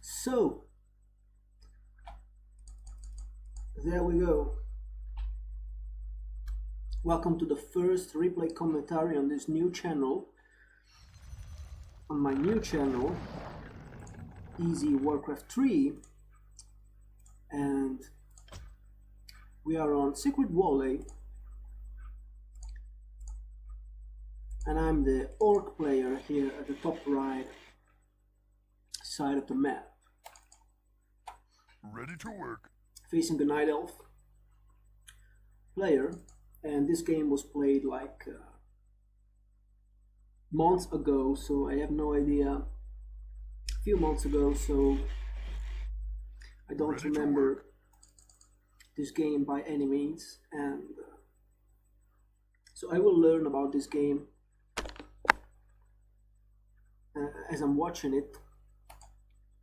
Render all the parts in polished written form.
So, there we go. Welcome to the first replay commentary on this new channel. On my new channel, Easywarcraft3, and we are on Secret Valley, and I'm the orc player here at the top right side of the map. Ready to work. Facing a night elf player, and this game was played like months ago, so I have no idea. A few months ago, so I don't remember this game by any means, and so I will learn about this game as I'm watching it.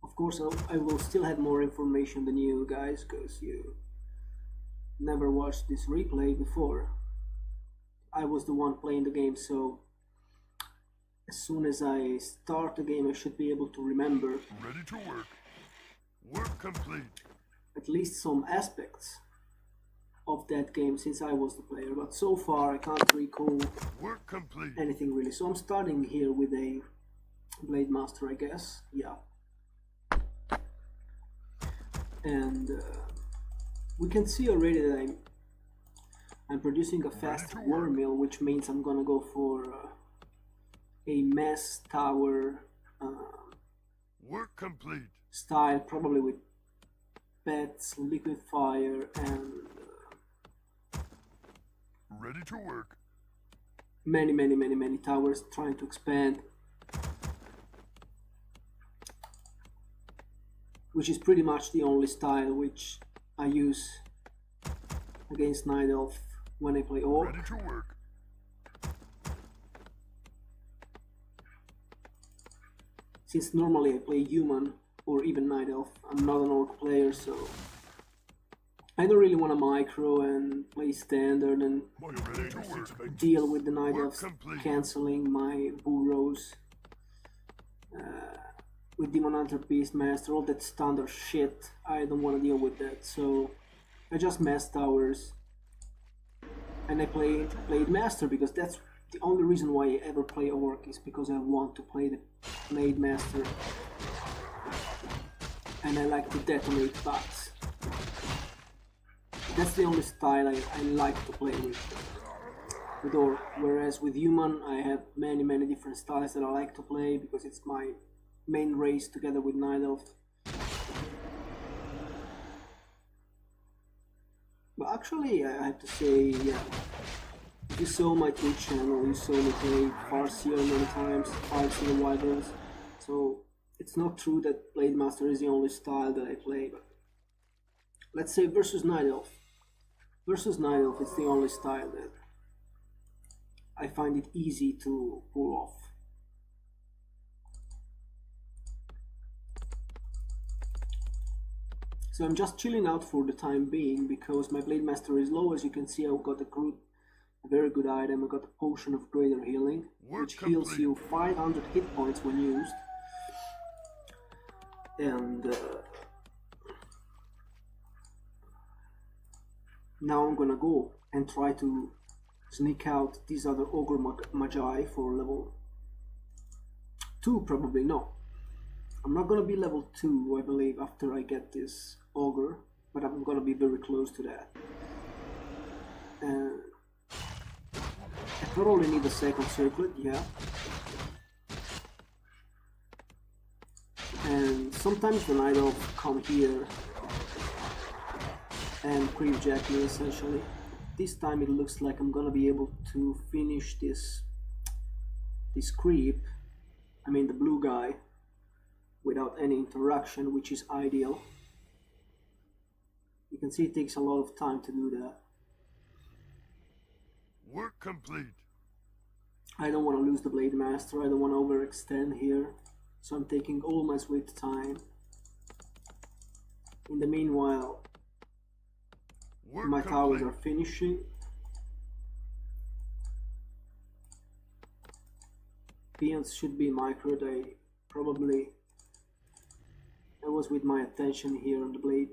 Of course, I will still have more information than you guys, because you never watched this replay before. I was the one playing the game, so as soon as I start the game I should be able to remember Ready to work. Work complete. at least some aspects of that game, since I was the player, but so far I can't recall Work complete. anything really. So I'm starting here with a BLADEMASTER, I guess. Yeah. And we can see already that I'm producing a fast war mill, which means I'm gonna go for a mass tower Work complete. style, probably with pets, liquid fire, and Ready to work. many towers, trying to expand, which is pretty much the only style which I use against Night Elf when I play Orc. Ready to work. Since normally I play Human or even Night Elf, I'm not an Orc player, so I don't really want to micro and play standard and Ready to work. deal with the Night Work Elves complete. cancelling my burrows with Demon Hunter, Beastmaster, all that standard shit. I don't want to deal with that, so I just mass towers and I played Master, because that's the only reason why I ever play Orc, is because I want to play the Blade Master and I like to detonate bots. That's the only style I like to play with Orc, whereas with Human I have many different styles that I like to play, because it's my main race together with Night Elf. But actually I have to say, yeah, if you saw my Twitch channel, you saw me play Farseer many times, Farseer Wyverns, so it's not true that BLADEMASTER is the only style that I play, but let's say versus Night Elf. Versus Night Elf, it's the only style that I find it easy to pull off. So I'm just chilling out for the time being, because my BLADEMASTER is low. As you can see, I've got a very good item. I got a Potion of Greater Healing, which heals you 500 hit points when used. And now I'm gonna go and try to sneak out these other Ogre Magi for level 2, probably. No, I'm not gonna be level 2, I believe, after I get this Ogre, but I'm gonna be very close to that. I probably need a second circlet, yeah. And sometimes the Night Elf come here and creep jack me, essentially. This time it looks like I'm gonna be able to finish this creep, I mean the blue guy, without any interaction, which is ideal. You can see it takes a lot of time to do that. Work complete. I don't want to lose the BLADEMASTER, I don't want to overextend here, so I'm taking all my sweet time. In the meanwhile, my towers are finishing. Peons should be micro, they probably I was with my attention here on the blade.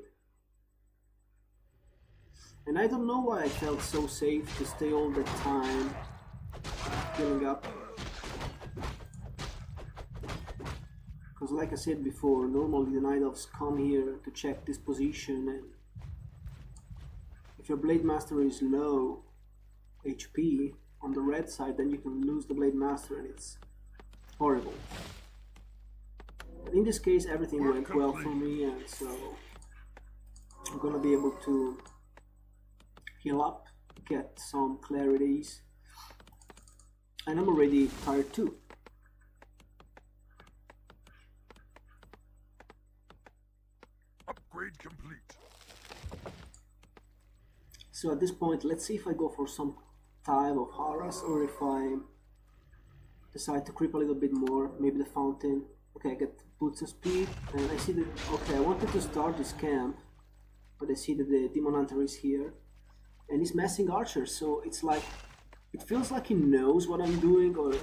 And I don't know why I felt so safe to stay all the time healing up. Because like I said before, normally the Night Elves come here to check this position, and if your Blade Master is low HP on the red side, then you can lose the Blade Master and it's horrible. But in this case everything went well for me, and so I'm gonna be able to heal up, get some clarities, and I'm already tired too. Upgrade complete. So at this point, let's see if I go for some type of Haras or if I decide to creep a little bit more, maybe the fountain. Okay, I get boots of speed, and I see that, okay, I wanted to start this camp, but I see that the Demon Hunter is here, and he's messing archers, so it's like, it feels like he knows what I'm doing, or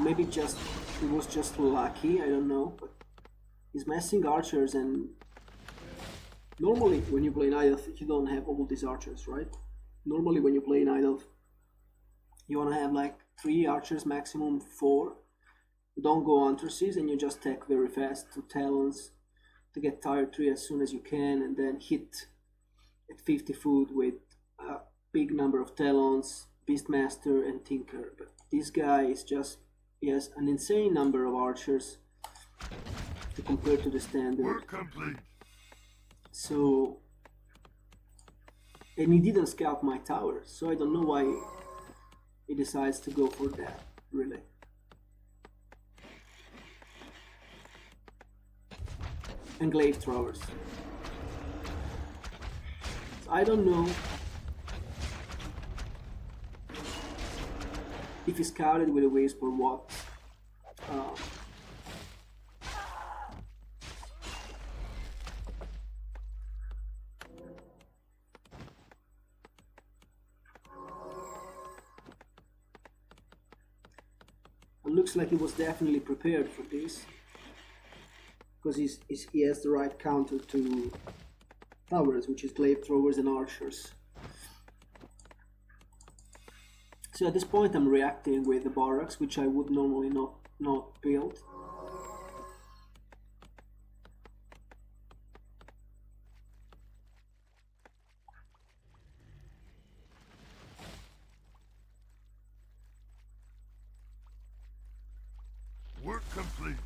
maybe just, it was just lucky, I don't know, but he's messing archers, and normally when you play Night Elf, you don't have all these archers, right? Normally when you play Night Elf, you wanna have like 3 archers, maximum 4. You don't go Huntresses and you just attack very fast to Talons to get tier 3 as soon as you can, and then hit at 50 foot with a big number of Talons, Beastmaster and Tinker. But this guy is just, he has an insane number of archers to compare to the standard. Work complete. So, and he didn't scout my tower, so I don't know why he decides to go for that, really. And glaive throwers. So I don't know if he scouted with a wisp or what. It looks like he was definitely prepared for this, because he has the right counter to towers, which is glaive throwers and archers. So at this point I'm reacting with the barracks, which I would normally not build. Work complete.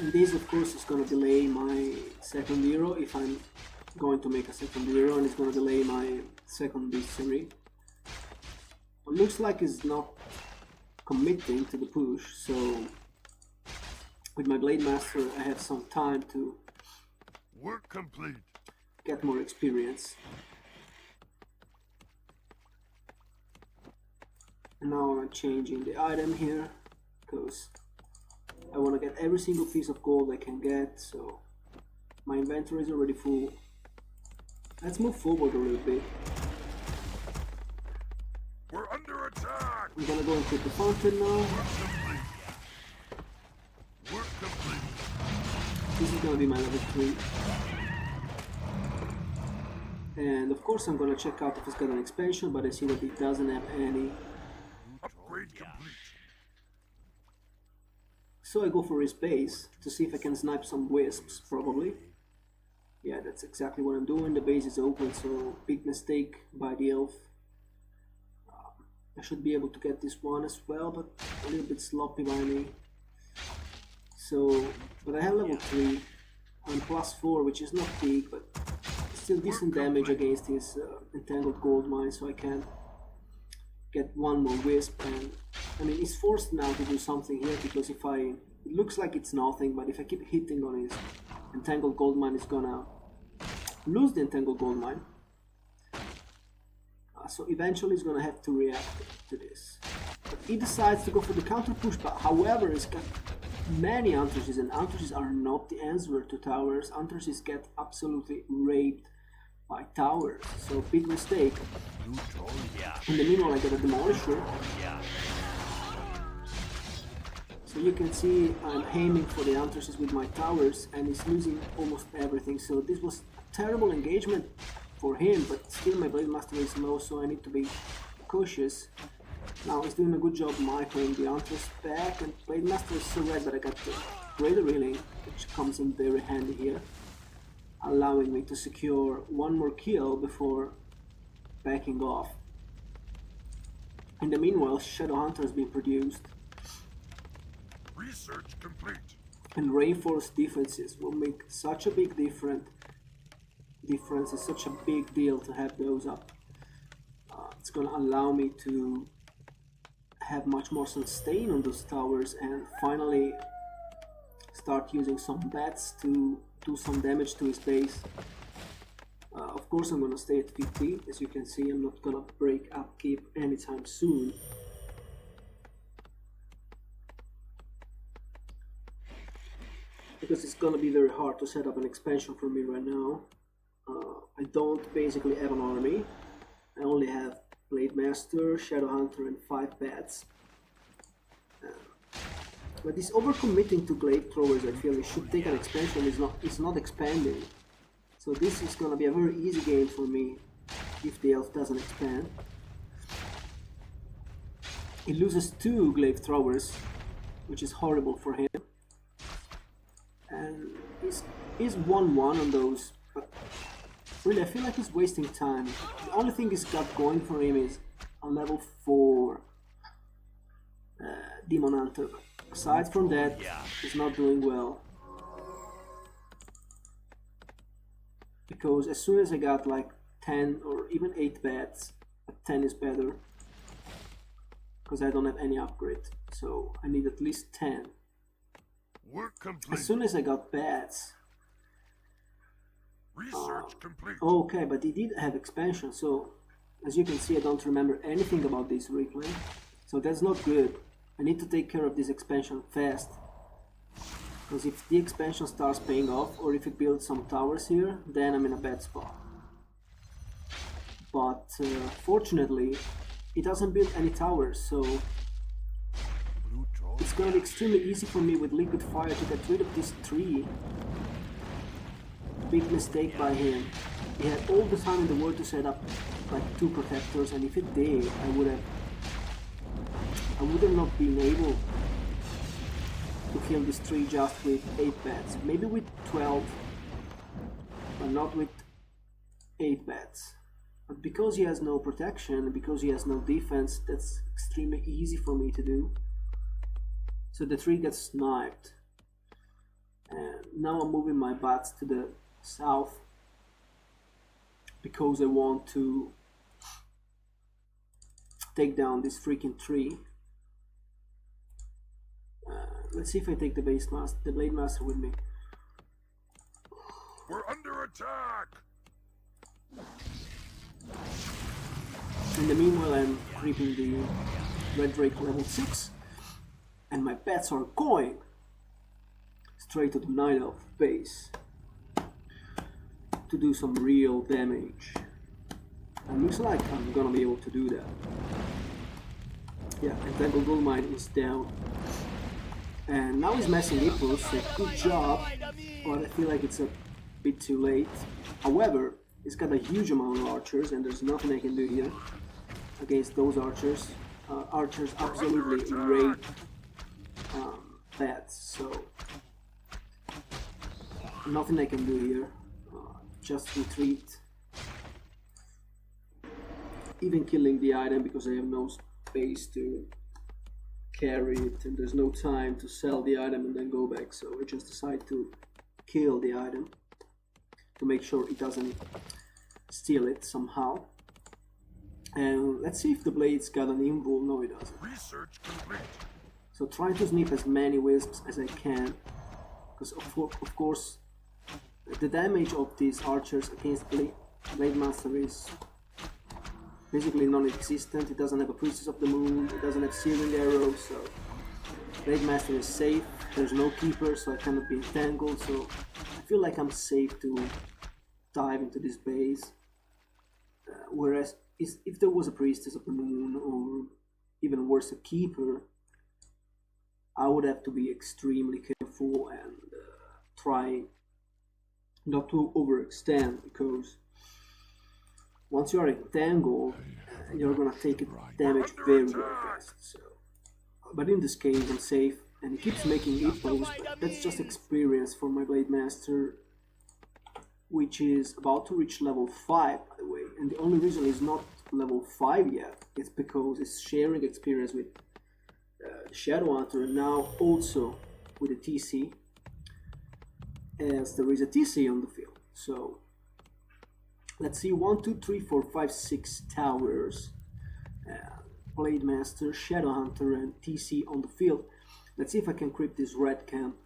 And this of course is going to delay my second hero if I'm going to make a second hero, and it's going to delay my second bestiary. It looks like he's not committing to the push, so with my Blade Master I have some time to Work complete. get more experience. And now I'm changing the item here because I want to get every single piece of gold I can get, so my inventory is already full. Let's move forward a little bit. We're under attack. I'm gonna go and put the fountain now. Work complete. Work complete. This is gonna be my level 3. And of course I'm gonna check out if it's got an expansion, but I see that it doesn't have any. Upgrade complete. So I go for his base to see if I can snipe some wisps, probably. Yeah, that's exactly what I'm doing. The base is open, so big mistake by the elf. I should be able to get this one as well, but a little bit sloppy by me. So, but I have level 3 and +4, which is not big, but still decent damage against his entangled gold mine, so I can get one more wisp. And I mean, he's forced now to do something here, because if it looks like it's nothing, but if I keep hitting on his entangled gold mine, it's gonna lose the entangled gold mine. So eventually he's gonna have to react to this. But he decides to go for the counter push, but however he's got many Huntresses, and Huntresses are not the answer to towers. Huntresses get absolutely raped by towers, so big mistake. Yeah. In the meanwhile I get a demolisher. Yeah. So you can see I'm aiming for the Anthraces with my towers and he's losing almost everything. So this was a terrible engagement for him, but still my Blademaster is low, so I need to be cautious. Now he's doing a good job microing the Anthrace back, and Blademaster is so red that I got the Greater Reeling, which comes in very handy here, allowing me to secure one more kill before backing off. In the meanwhile, Shadow Hunter has been produced. Research complete. And reinforced defenses will make such a big difference. It's such a big deal to have those up. It's gonna allow me to have much more sustain on those towers and finally start using some bats to do some damage to his base. Of course I'm gonna stay at 50, as you can see. I'm not gonna break upkeep anytime soon. Because it's gonna be very hard to set up an expansion for me right now. I don't basically have an army. I only have Blademaster, Shadow Hunter and 5 bats. But this overcommitting to Glade Throwers, I feel it should take an expansion. It's not expanding. So this is gonna be a very easy game for me if the elf doesn't expand. He loses 2 Glade Throwers, which is horrible for him. And he's 1-1 on those, but really I feel like he's wasting time. The only thing he's got going for him is a level 4 Demon Hunter. Aside from that, he's not doing well. Because as soon as I got like 10 or even 8 bats, 10 is better. Because I don't have any upgrade, so I need at least 10. Work complete. As soon as I got bats. Research complete. Okay, but he did have expansion, so as you can see I don't remember anything about this replay. So that's not good. I need to take care of this expansion fast. Because if the expansion starts paying off, or if it builds some towers here, then I'm in a bad spot. But fortunately, it doesn't build any towers, so it's gonna be extremely easy for me with Liquid Fire to get rid of this tree. Big mistake by him. He had all the time in the world to set up like 2 protectors, and if it did, I would have not been able to kill this tree just with 8 bats. Maybe with 12, but not with 8 bats. But because he has no protection, because he has no defense, that's extremely easy for me to do. So the tree gets sniped. And now I'm moving my bats to the south because I want to take down this freaking tree. Let's see if I take the Blademaster with me. We're under attack. In the meanwhile, I'm creeping the Red Drake level 6, and my bats are going straight to the Night Elf base to do some real damage. And looks like I'm gonna be able to do that. Yeah, Entangled Goldmine is down. And now he's messing Ippos, so good job, but I feel like it's a bit too late. However, he's got a huge amount of archers, and there's nothing I can do here against those archers. Archers absolutely rape bats, so nothing I can do here. Just retreat. Even killing the item because I have no space to carry it, and there's no time to sell the item and then go back, so I just decide to kill the item to make sure it doesn't steal it somehow. And let's see if the blade's got an invul. No, it doesn't. Research complete. So trying to snip as many wisps as I can, because of course the damage of these archers against Blademaster is basically non-existent. It doesn't have a Priestess of the Moon, it doesn't have Searing Arrows, so Blademaster is safe. There's no Keeper, so I cannot be entangled, so I feel like I'm safe to dive into this base. Whereas if there was a priestess of the moon, or even worse, a keeper, I would have to be extremely careful and try not to overextend, because once you are entangled, you're gonna take damage very, very fast. So, but in this case, I'm safe, and he keeps making hippos, but that's just experience for my Blade Master, which is about to reach level 5, by the way. And the only reason he's not level 5 yet is because he's sharing experience with the Shadow Hunter, and now also with the TC, as there is a TC on the field. So let's see, 1, 2, 3, 4, 5, 6 towers, Blade Master, Shadow Hunter, and TC on the field. Let's see if I can creep this red camp.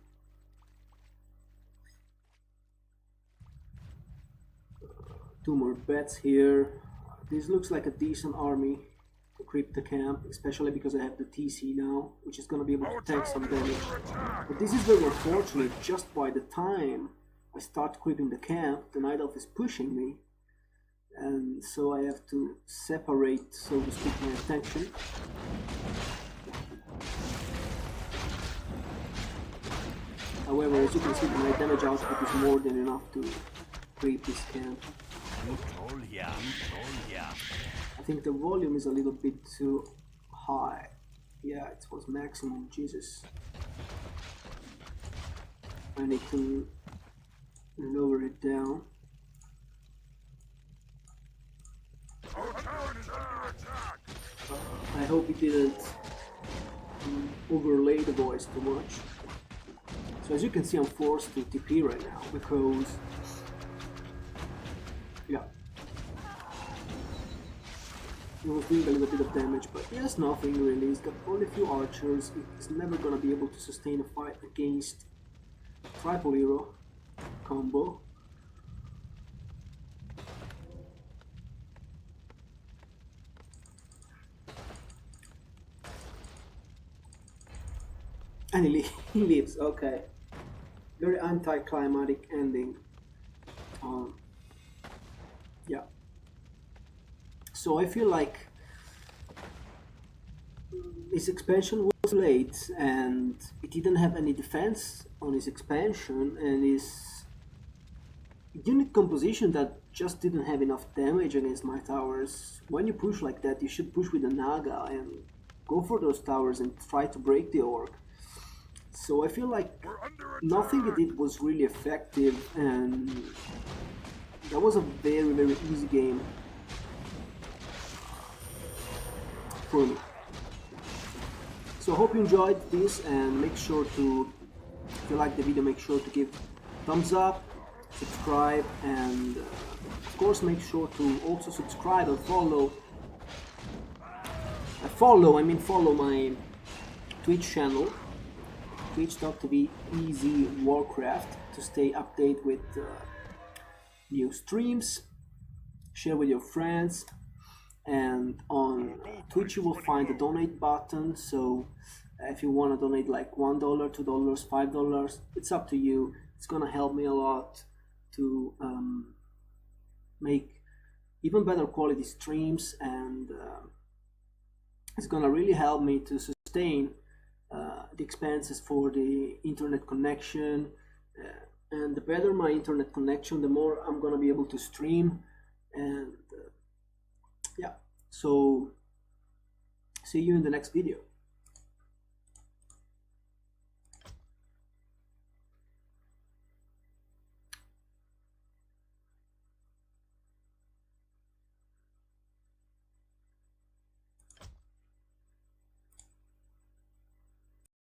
Two more bets here. This looks like a decent army to creep the camp, especially because I have the TC now, which is going to be able to tank some damage. But this is very unfortunate. Just by the time I start creeping the camp, the Night Elf is pushing me, and so I have to separate, so to speak, my attention. However, as you can see, my damage output is more than enough to creep this camp. I think the volume is a little bit too high. Yeah, it was maximum, Jesus. I need to lower it down. I hope it didn't overlay the voice too much. So as you can see, I'm forced to TP right now because, yeah, he was doing a little bit of damage, but he has nothing really. He's got only a few archers. He's never gonna be able to sustain a fight against Triple Hero combo. And he leaves, okay. Very anticlimactic ending. Yeah. So I feel like his expansion was late, and it didn't have any defense on his expansion, and his unit composition that just didn't have enough damage against my towers. When you push like that, you should push with a Naga and go for those towers and try to break the orc. So I feel like nothing he did was really effective, and that was a very, very easy game for me. So I hope you enjoyed this, and make sure to, if you like the video, make sure to give thumbs up, subscribe, and of course make sure to also subscribe and follow. Follow my Twitch channel, twitch.tv Easywarcraft, to stay updated with new streams. Share with your friends, and on Twitch you will find the donate button. So if you want to donate like $1, $2, $5, it's up to you. It's gonna help me a lot to make even better quality streams, and it's gonna really help me to sustain the expenses for the internet connection, and the better my internet connection, the more I'm gonna be able to stream. And yeah, so see you in the next video.